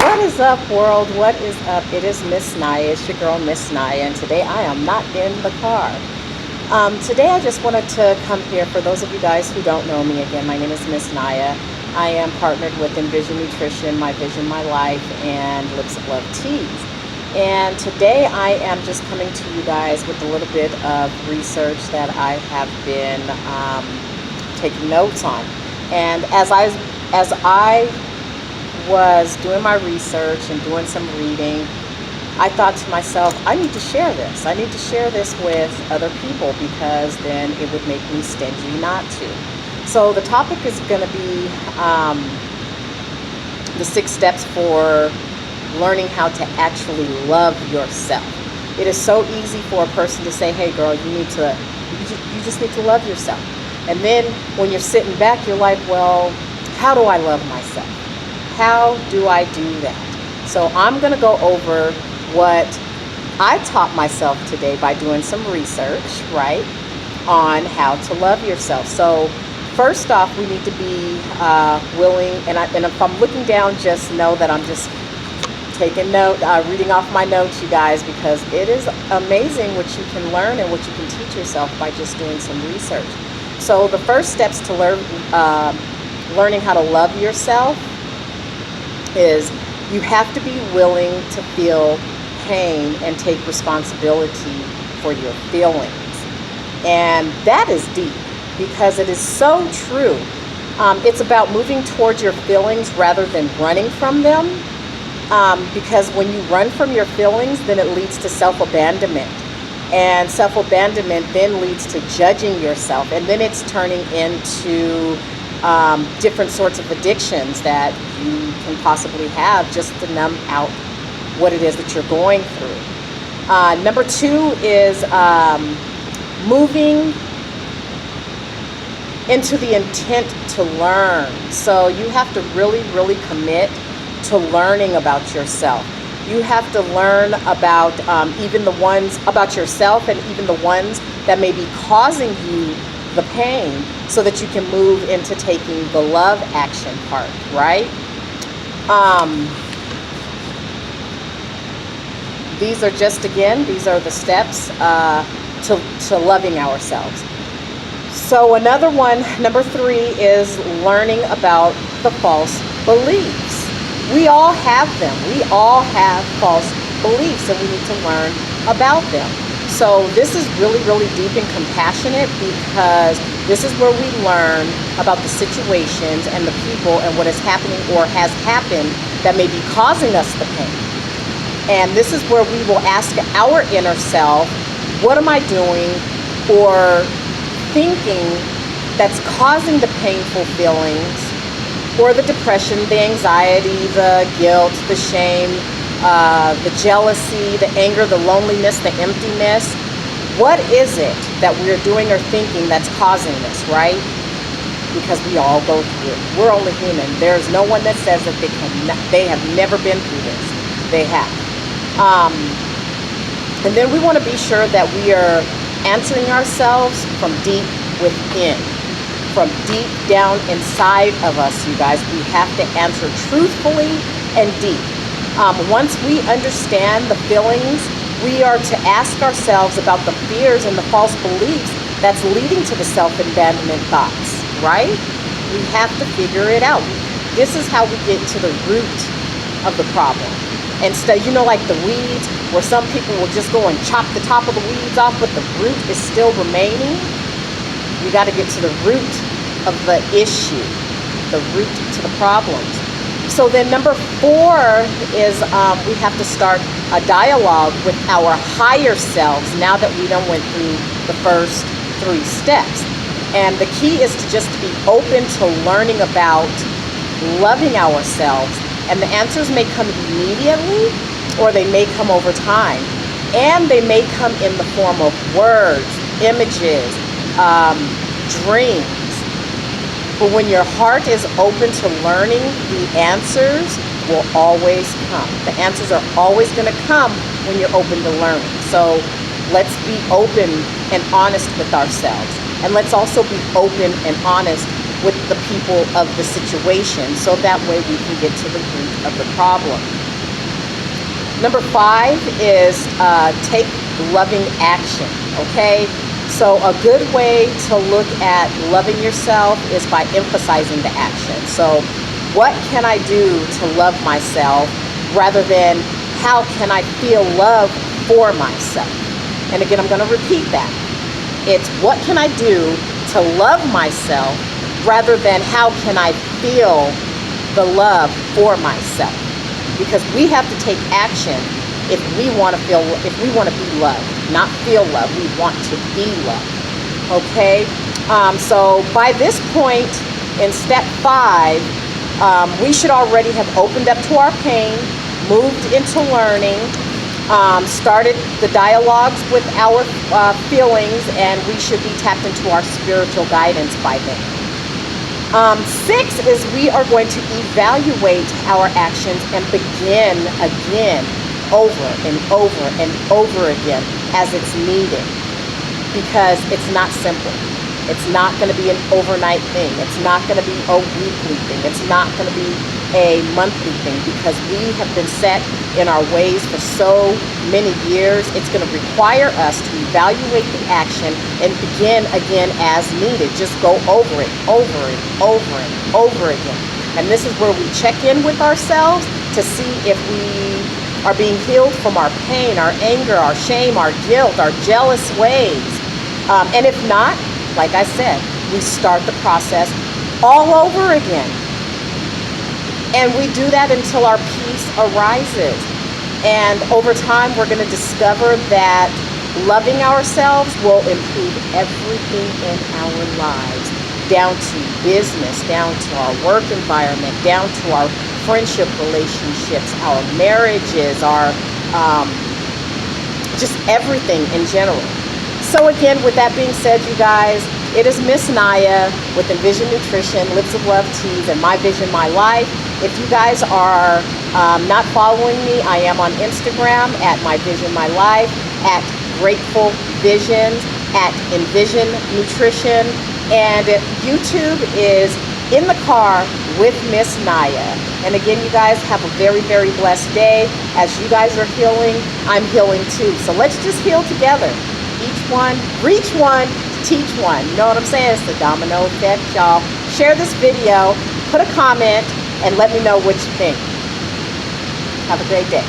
What is up, world? What is up? It is Miss Naya. It's your girl, Miss Naya, and today I am not in the car. Today I just wanted to come here. For those of you guys who don't know me, again, my name is Miss Naya. I am partnered with Envision Nutrition, My Vision, My Life, and Lips of Love Teas. And today I am just coming to you guys with a little bit of research that I have been taking notes on. And as I was doing my research and doing some reading, I thought to myself, I need to share this. I need to share this with other people because then it would make me stingy not to. So the topic is going to be the 6 steps for learning how to actually love yourself. It is so easy for a person to say, hey girl, you just need to love yourself. And then when you're sitting back, you're like, well, how do I love myself? How do I do that? So I'm going to go over what I taught myself today by doing some research, right, on how to love yourself. So first off, we need to be willing, and if I'm looking down, just know that I'm just taking note, reading off my notes, you guys, because it is amazing what you can learn and what you can teach yourself by just doing some research. So the first steps to learning how to love yourself is you have to be willing to feel pain and take responsibility for your feelings. And that is deep because it is so true. It's about moving towards your feelings rather than running from them. Because when you run from your feelings, then it leads to self-abandonment. And self-abandonment then leads to judging yourself. And then it's turning into different sorts of addictions that you can possibly have just to numb out what it is that you're going through. Number 2 is moving into the intent to learn. So you have to really, really commit to learning about yourself. You have to learn about even the ones about yourself and even the ones that may be causing you the pain, so that you can move into taking the love action part, right? These are the steps to loving ourselves. So another one, number 3, is learning about the false beliefs. We all have them. We all have false beliefs, and we need to learn about them. So this is really, really deep and compassionate because this is where we learn about the situations and the people and what is happening or has happened that may be causing us the pain. And this is where we will ask our inner self, what am I doing or thinking that's causing the painful feelings or the depression, the anxiety, the guilt, the shame, the jealousy, the anger, the loneliness, the emptiness. What is it that we're doing or thinking that's causing this, right? Because we all go through it. We're only human. There's no one that says that they have never been through this. They have. And then we want to be sure that we are answering ourselves from deep within. From deep down inside of us, you guys. We have to answer truthfully and deep. Once we understand the feelings, we are to ask ourselves about the fears and the false beliefs that's leading to the self-abandonment thoughts, right? We have to figure it out. This is how we get to the root of the problem. Instead, like the weeds, where some people will just go and chop the top of the weeds off, but the root is still remaining. We got to get to the root of the issue, the root to the problems. So then number 4 is we have to start a dialogue with our higher selves now that we done went through the first 3 steps. And the key is to just be open to learning about loving ourselves. And the answers may come immediately or they may come over time. And they may come in the form of words, images, dreams. But when your heart is open to learning, the answers will always come. The answers are always going to come when you're open to learning. So let's be open and honest with ourselves. And let's also be open and honest with the people of the situation, so that way we can get to the root of the problem. Number 5 is take loving action, okay? So a good way to look at loving yourself is by emphasizing the action. So what can I do to love myself, rather than how can I feel love for myself? And again, I'm going to repeat that. It's what can I do to love myself, rather than how can I feel the love for myself. Because we have to take action if we want to be loved, not feel love. We want to be loved. Okay? So by this point in step 5, we should already have opened up to our pain, moved into learning, started the dialogues with our feelings, and we should be tapped into our spiritual guidance by then. 6 is we are going to evaluate our actions and begin again, over and over and over again as it's needed, because it's not simple. It's not going to be an overnight thing. It's not going to be a weekly thing. It's not going to be a monthly thing, because we have been set in our ways for so many years. It's going to require us to evaluate the action and begin again as needed. Just go over it, over and over and over again. And this is where we check in with ourselves to see if we are being healed from our pain, our anger, our shame, our guilt, our jealous ways. And if not, like I said, we start the process all over again. And we do that until our peace arises. And over time, we're going to discover that loving ourselves will improve everything in our lives, down to business, down to our work environment, down to our friendship relationships, our marriages, our just everything in general. So again, with that being said, you guys, it is Miss Naya with Envision Nutrition, Lips of Love Teas, and My Vision, My Life. If you guys are not following me, I am on Instagram at My Vision, My Life, at Grateful Visions, at Envision Nutrition, and YouTube is In the Car with Miss Naya. And again, you guys have a very, very blessed day. As you guys are healing, I'm healing too. So let's just heal together. Each one, reach one, teach one. You know what I'm saying? It's the domino effect, y'all. Share this video, put a comment, and let me know what you think. Have a great day.